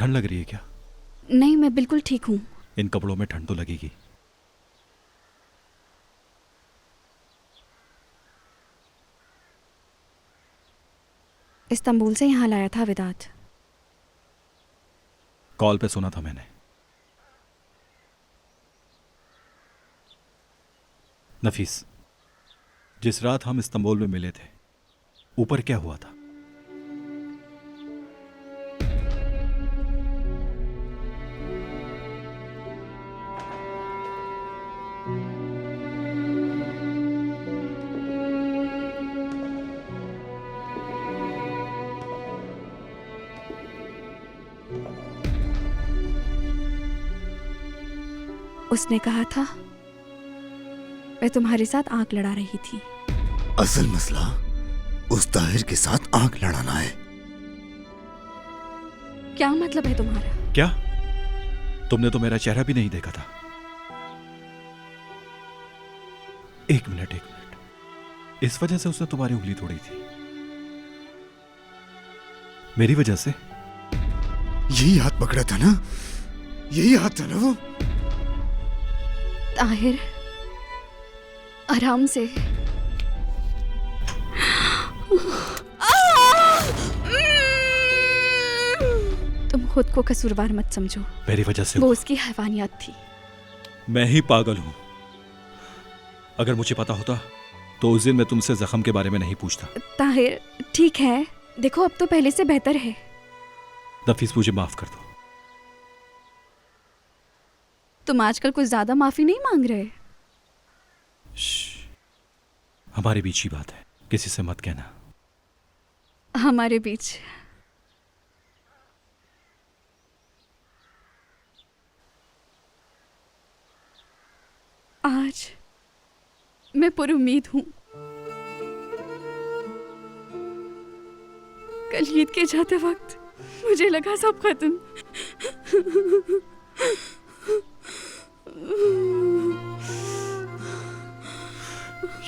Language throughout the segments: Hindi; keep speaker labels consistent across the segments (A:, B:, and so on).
A: ठंड लग रही है क्या?
B: नहीं, मैं बिल्कुल ठीक हूँ।
A: इन कपड़ों में ठंड तो लगेगी।
B: इस्तांबुल से यहाँ लाया था विदात।
A: कॉल पे सुना था मैंने। नफीस, जिस रात हम इस्तांबुल में मिले थे, ऊपर क्या हुआ था?
B: उसने कहा था मैं तुम्हारे साथ आंख लड़ा रही थी।
C: असल मसला उस ताहिर के साथ आंख लड़ाना है।
B: क्या मतलब है तुम्हारा?
A: क्या? तुमने तो मेरा चेहरा भी नहीं देखा था। एक मिनट। इस वजह से उसने तुम्हारी उंगली तोड़ी थी? मेरी वजह से?
C: यही हाथ पकड़ा था ना? यही हाथ था ना वो?
B: ताहिर, आराम से। तुम खुद को कसूरवार मत समझो।
A: मेरी वजह से
B: वो उसकी हैवानियत थी।
A: मैं ही पागल हूं। अगर मुझे पता होता तो उस दिन मैं तुमसे जख्म के बारे में नहीं पूछता।
B: ताहिर, ठीक है, देखो अब तो पहले से बेहतर है।
A: नफीस, मुझे माफ कर दो।
B: तुम आजकल कुछ ज्यादा माफी नहीं मांग रहे।
A: हमारे बीच की बात है, किसी से मत कहना।
B: हमारे बीच। आज मैं पुरुम्मीद हूं। कल ईद के जाते वक्त मुझे लगा सब खत्म।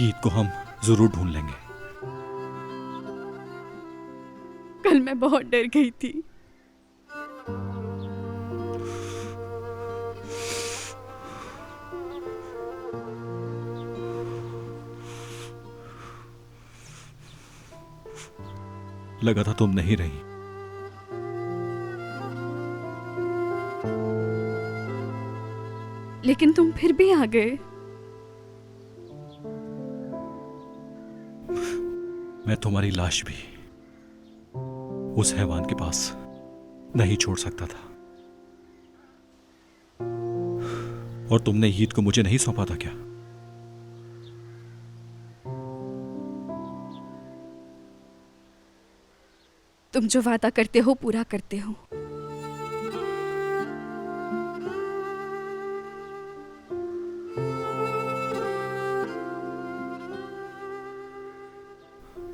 A: ईद को हम जरूर ढूंढ लेंगे।
B: कल मैं बहुत डर गई थी।
A: लगा था तुम नहीं रही।
B: लेकिन तुम फिर भी आ गए।
A: मैं तुम्हारी लाश भी उस हैवान के पास नहीं छोड़ सकता था। और तुमने ईद को मुझे नहीं सौंपा था क्या?
B: तुम जो वादा करते हो पूरा करते हो।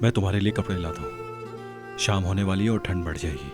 A: मैं तुम्हारे लिए कपड़े लाता हूं। शाम होने वाली है और ठंड बढ़ जाएगी।